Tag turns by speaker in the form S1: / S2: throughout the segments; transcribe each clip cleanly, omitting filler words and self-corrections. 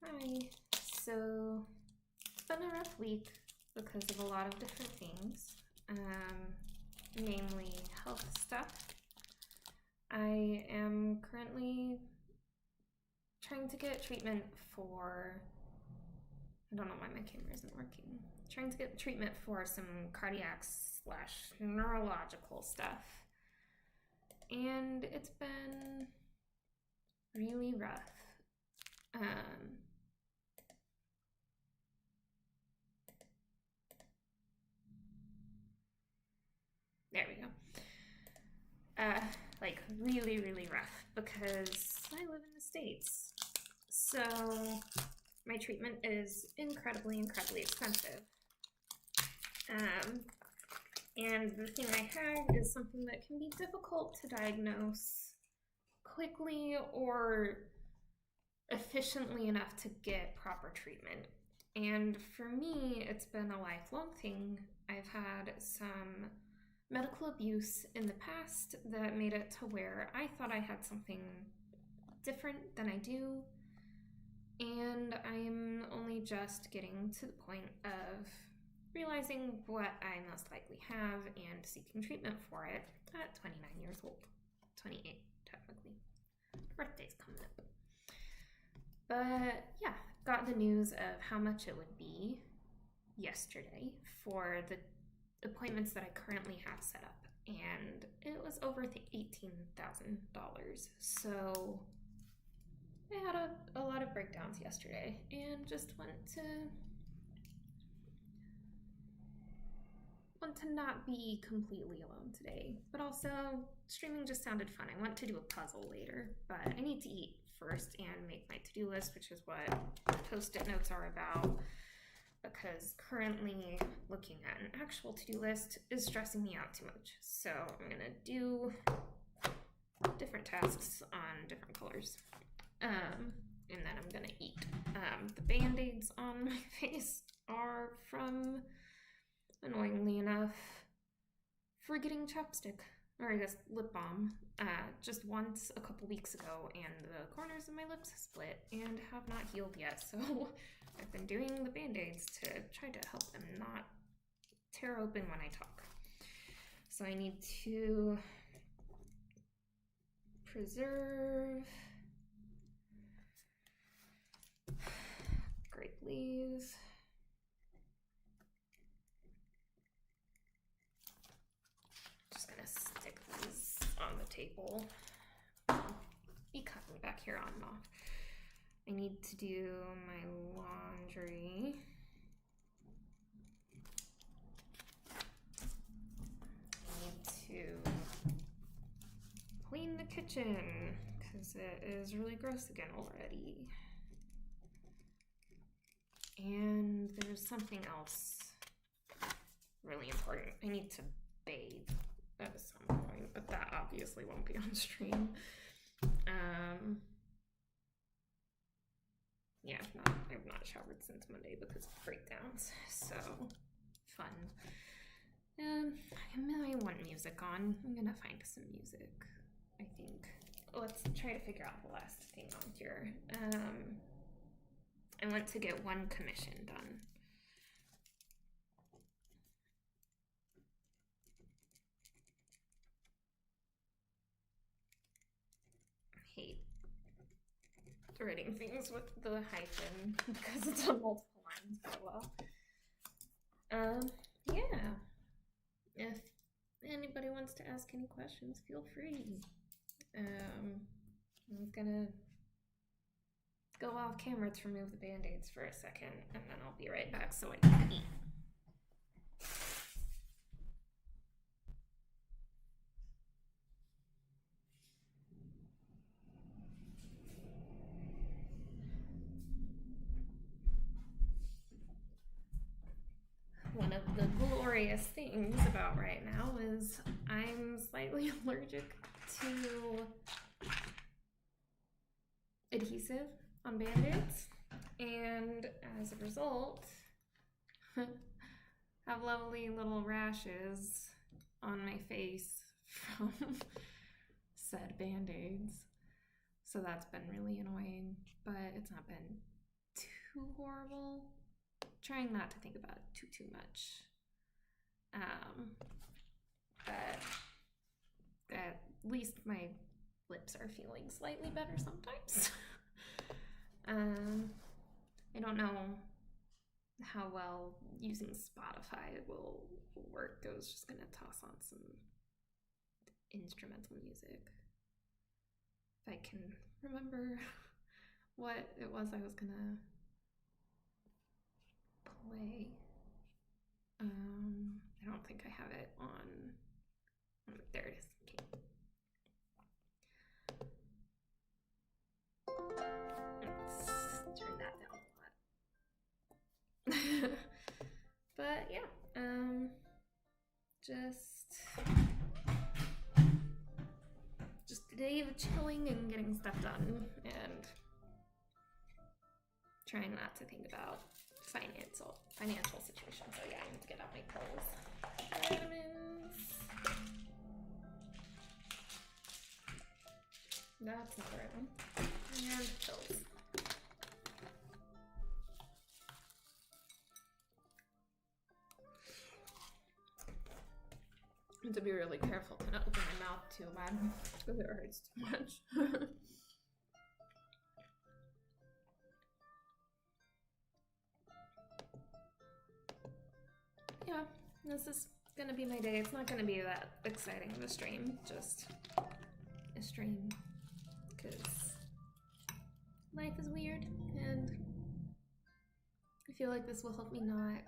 S1: Hi. So it's been a rough week because of a lot of different things, namely health stuff. I am currently trying to get treatment for, I don't know why my camera isn't working, trying to get treatment for some cardiac / neurological stuff. And it's been really rough. There we go. Like really, really rough because I live in the States. So my treatment is incredibly, incredibly expensive. And the thing I have is something that can be difficult to diagnose quickly or efficiently enough to get proper treatment. And for me, it's been a lifelong thing. I've had some medical abuse in the past that made it to where I thought I had something different than I do. And I'm only just getting to the point of realizing what I most likely have and seeking treatment for it at 29 years old. 28, technically. Birthday's coming up. But yeah, got the news of how much it would be yesterday for the appointments that I currently have set up, and it was over $18,000. So I had a lot of breakdowns yesterday and just want to not be completely alone today. But also, streaming just sounded fun. I want to do a puzzle later, but I need to eat first and make my to-do list, which is what post-it notes are about, because currently looking at an actual to-do list is stressing me out too much. So I'm gonna do different tasks on different colors. And then I'm gonna eat. The band-aids on my face are from, annoyingly enough, forgetting chapstick, or I guess lip balm, just once a couple weeks ago, and the corners of my lips split and have not healed yet, so I've been doing the band-aids to try to help them not tear open when I talk. So I need to preserve grape leaves. Just gonna stick these on the table. Be cutting back here on and off. I need to do my laundry. I need to clean the kitchen because it is really gross again already. And there's something else really important. I need to bathe at some point, but that obviously won't be on stream. Yeah, I've not showered since Monday because of breakdowns, so fun. I want music on. I'm gonna find some music, I think. Let's try to figure out the last thing on here. I want to get one commission done. I hate writing things with the hyphen because it's on multiple lines, but well. Yeah. If anybody wants to ask any questions, feel free. I'm gonna go off camera to remove the band-aids for a second, and then I'll be right back so I can eat. One of the glorious things about right now is I'm slightly allergic to adhesive on band-aids, and as a result have lovely little rashes on my face from said band-aids. So that's been really annoying, but it's not been too horrible. Trying not to think about it too much. But at least my lips are feeling slightly better sometimes. I don't know how well using Spotify will work. I was just gonna toss on some instrumental music. If I can remember what it was I was gonna play. I don't think I have it on. There it is. Okay. Let's turn that down a lot. But yeah, just a day of chilling and getting stuff done and trying not to think about financial situation. So yeah, I need to get out my pills. Vitamins. That's not the right one. And pills. I have to be really careful to not open my mouth too bad because it hurts too much. Yeah, this is gonna be my day. It's not gonna be that exciting of a stream, just a stream because life is weird and I feel like this will help me not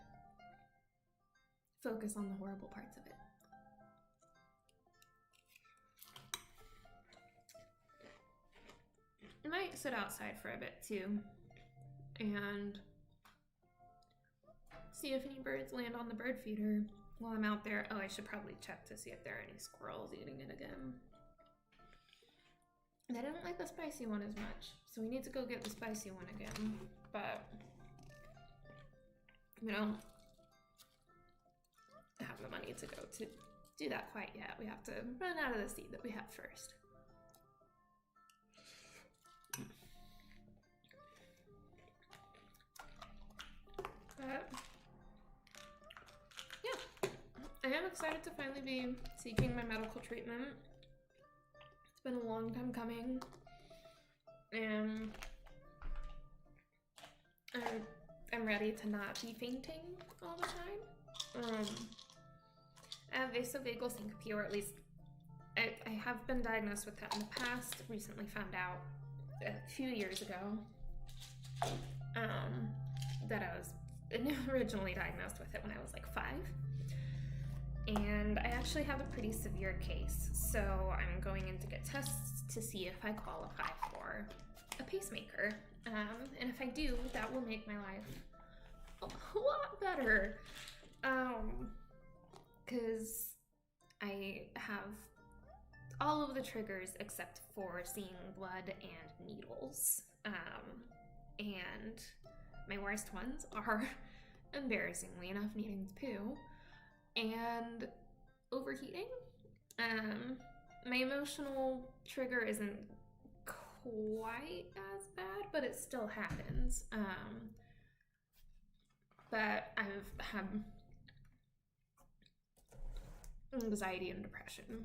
S1: focus on the horrible parts of it. I might sit outside for a bit too and see if any birds land on the bird feeder while I'm out there. Oh, I should probably check to see if there are any squirrels eating it again. And I didn't like the spicy one as much, so we need to go get the spicy one again, but we don't have the money to go to do that quite yet. We have to run out of the seed that we have first. But yeah, I am excited to finally be seeking my medical treatment. It's been a long time coming, and I'm ready to not be fainting all the time. I have vasovagal syncope, or at least I have been diagnosed with that in the past. Recently found out a few years ago that I was originally diagnosed with it when I was like 5. And I actually have a pretty severe case, so I'm going in to get tests to see if I qualify for a pacemaker. And if I do, that will make my life a lot better. Because I have all of the triggers except for seeing blood and needles. And my worst ones are, embarrassingly enough, needing to poo and overheating. My emotional trigger isn't quite as bad, but it still happens. But I've had anxiety and depression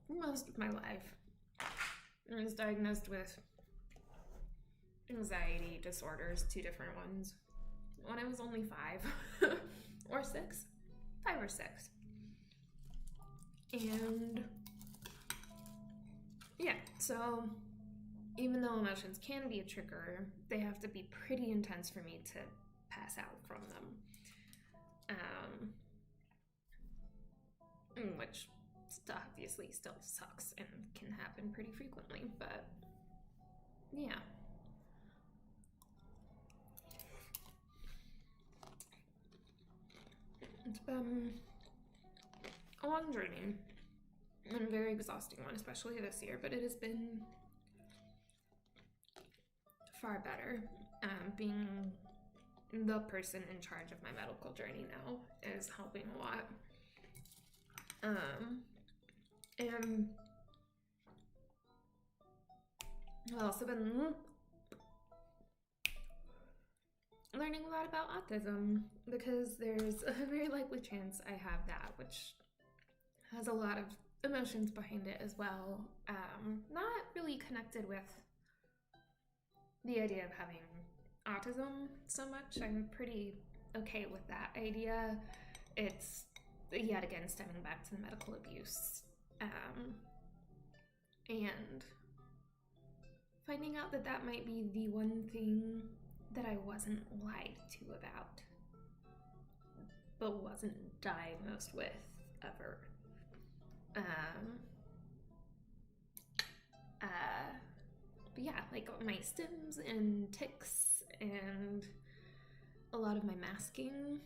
S1: most of my life. I was diagnosed with anxiety disorders, 2 different ones, when I was only 5 or 6, 5 or 6. And yeah, so even though emotions can be a trigger, they have to be pretty intense for me to pass out from them. Which obviously still sucks and can happen pretty frequently, but yeah. It's been a long journey and a very exhausting one, especially this year, but it has been far better. Being the person in charge of my medical journey now is helping a lot. And I've also been learning a lot about autism, because there's a very likely chance I have that, which has a lot of emotions behind it as well. Not really connected with the idea of having autism so much. I'm pretty okay with that idea. It's yet again stemming back to the medical abuse. And finding out that that might be the one thing that I wasn't lied to about, but wasn't diagnosed with ever. But yeah, like my stims and tics and a lot of my masking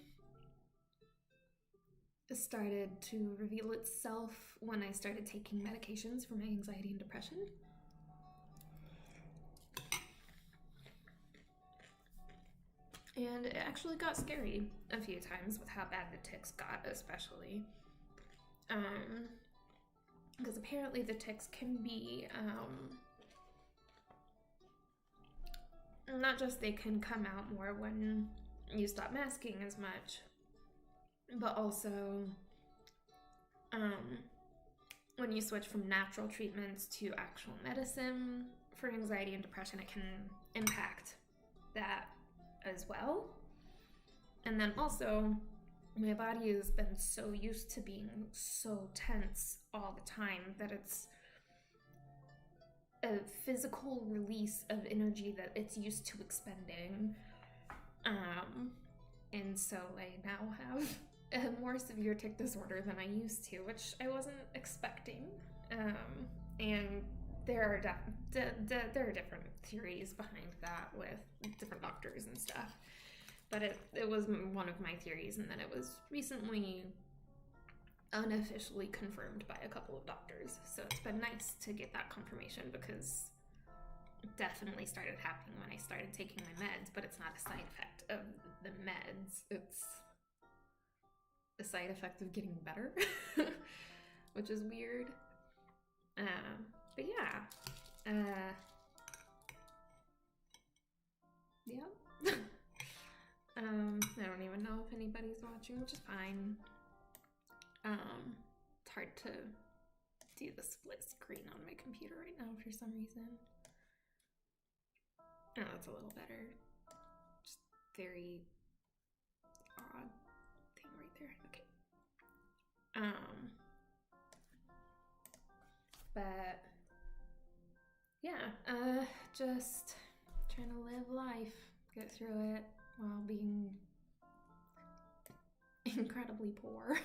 S1: started to reveal itself when I started taking medications for my anxiety and depression. And it actually got scary a few times with how bad the tics got, especially. Because apparently the tics can be, not just they can come out more when you stop masking as much, but also when you switch from natural treatments to actual medicine for anxiety and depression, it can impact that as well. And then also, my body has been so used to being so tense all the time that it's a physical release of energy that it's used to expending. And so I now have a more severe tic disorder than I used to, which I wasn't expecting. And there are different theories behind that with different doctors and stuff. But it was one of my theories, and then it was recently unofficially confirmed by a couple of doctors. So it's been nice to get that confirmation, because it definitely started happening when I started taking my meds, but it's not a side effect of the meds. It's a side effect of getting better, which is weird. But yeah. Yeah. I don't even know if anybody's watching, which is fine. It's hard to do the split screen on my computer right now for some reason. Oh, that's a little better. Just very odd thing right there. Okay. But yeah, just trying to live life, get through it while being incredibly poor.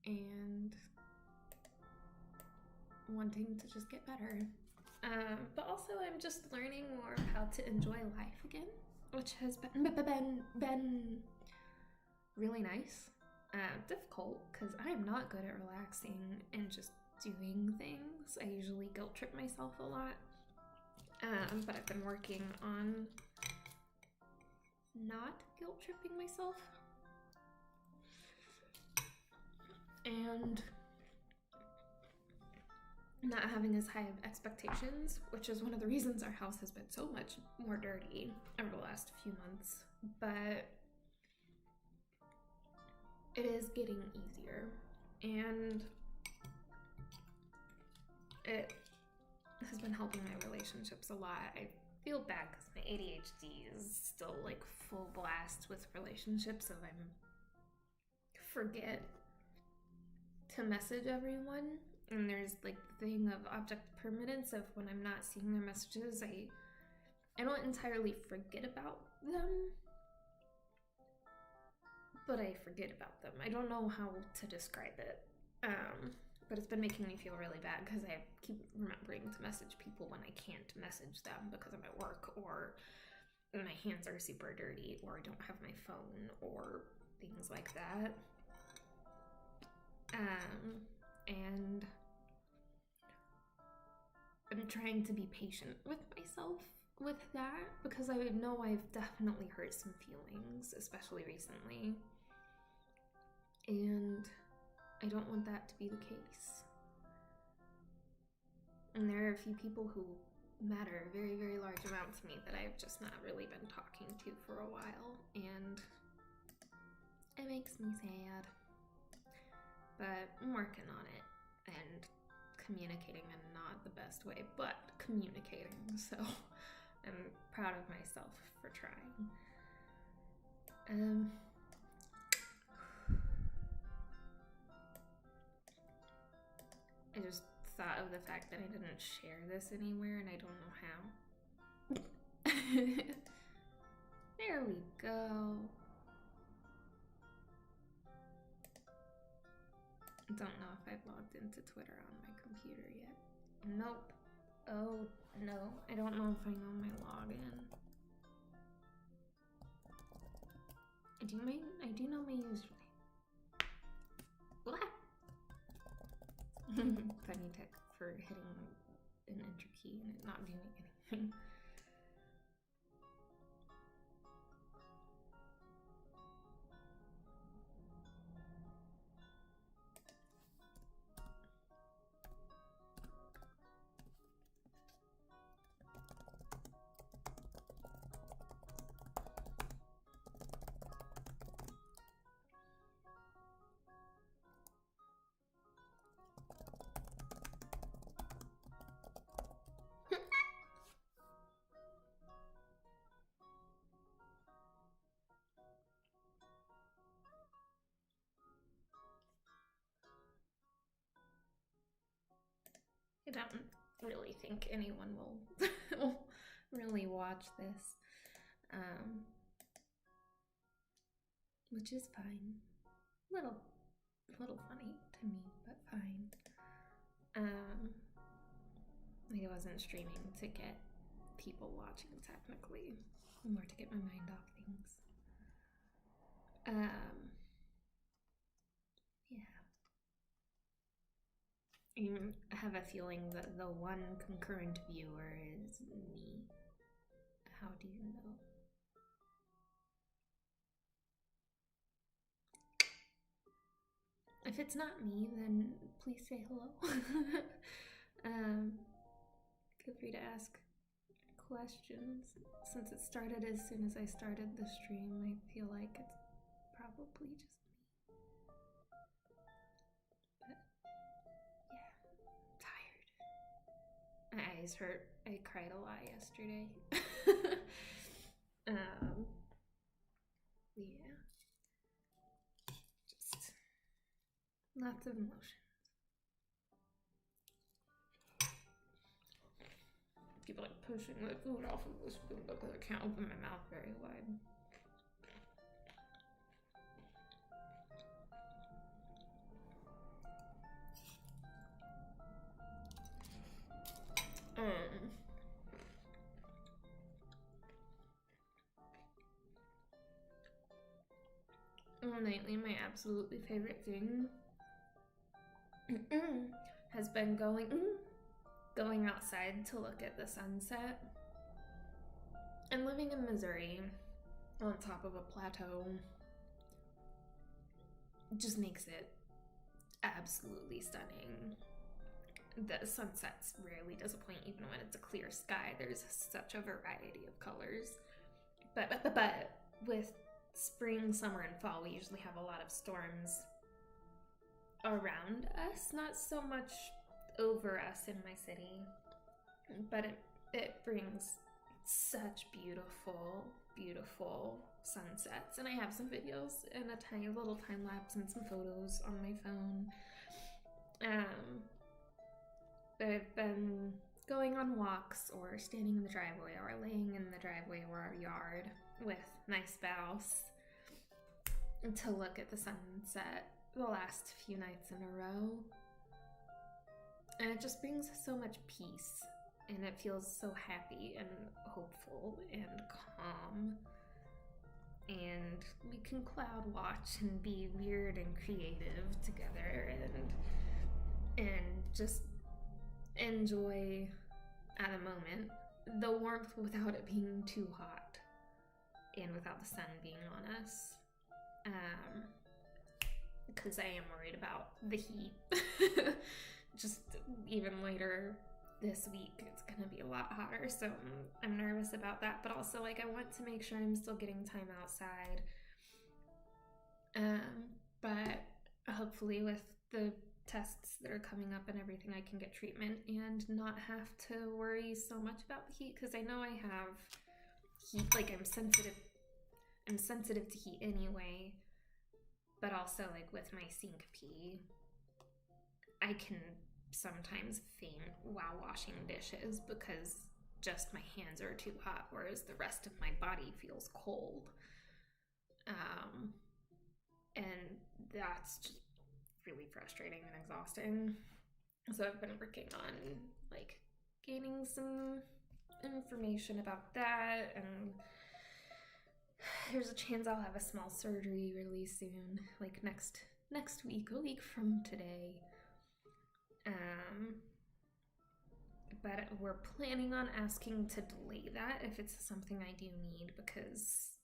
S1: And wanting to just get better. But also I'm just learning more how to enjoy life again, which has been really nice. Difficult, because I am not good at relaxing and just doing things. I usually guilt trip myself a lot. But I've been working on not guilt tripping myself. And not having as high of expectations, which is one of the reasons our house has been so much more dirty over the last few months. But it is getting easier, and it has been helping my relationships a lot. I feel bad because my ADHD is still like full blast with relationships, so I forget to message everyone. And there's like the thing of object permanence of when I'm not seeing their messages, I don't entirely forget about them, but I forget about them. I don't know how to describe it. But it's been making me feel really bad because I keep remembering to message people when I can't message them because I'm at work, or my hands are super dirty, or I don't have my phone, or things like that. And I'm trying to be patient with myself with that, because I know I've definitely hurt some feelings, especially recently. And I don't want that to be the case. And there are a few people who matter a very, very large amount to me that I've just not really been talking to for a while, and it makes me sad. But I'm working on it and communicating in not the best way, but communicating, so I'm proud of myself for trying. I just thought of the fact that I didn't share this anywhere and I don't know how. There we go. Don't know if I've logged into Twitter on my computer yet. Nope. Oh, no. I don't know if I know my login. I do know my username. What? Funny tech for hitting an enter key and it not doing anything. I don't really think anyone will really watch this, which is fine. Little funny to me, but fine. I wasn't streaming to get people watching technically, more to get my mind off things. Yeah. I have a feeling that the one concurrent viewer is me. How do you know? If it's not me, then please say hello. Feel free to ask questions. Since it started as soon as I started the stream, I feel like it's probably just me. But yeah, I'm tired. My eyes hurt. I cried a lot yesterday. Yeah. Just lots of emotions. Keep like pushing the food off of the spoon because I can't open my mouth very wide. Lately, my absolutely favorite thing has been going outside to look at the sunset. And living in Missouri, on top of a plateau, just makes it absolutely stunning. The sunsets rarely disappoint, even when it's a clear sky. There's such a variety of colors. But with spring, summer, and fall, we usually have a lot of storms around us, not so much over us in my city, but it brings such beautiful sunsets. And I have some videos and a tiny little time lapse and some photos on my phone. I've been going on walks or standing in the driveway or laying in the driveway or our yard with my spouse to look at the sunset the last few nights in a row. And it just brings so much peace, and it feels so happy and hopeful and calm. And we can cloud watch and be weird and creative together and just enjoy at a moment the warmth without it being too hot and without the sun being on us. Because I am worried about the heat. Just even later this week it's gonna be a lot hotter, so I'm nervous about that, but also like I want to make sure I'm still getting time outside. But hopefully with the tests that are coming up and everything, I can get treatment and not have to worry so much about the heat, because I know I have heat, like I'm sensitive to heat anyway, but also like with my syncope, I can sometimes faint while washing dishes because just my hands are too hot, whereas the rest of my body feels cold. And that's just really frustrating and exhausting. So I've been working on like gaining some information about that, and there's a chance I'll have a small surgery really soon, like next week, a week from today. But we're planning on asking to delay that if it's something I do need, because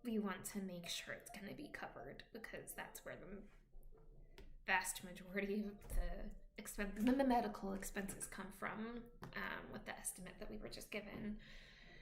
S1: we want to make sure it's going to be covered, because that's where the vast majority of the medical expenses come from, with the estimate that we were just given.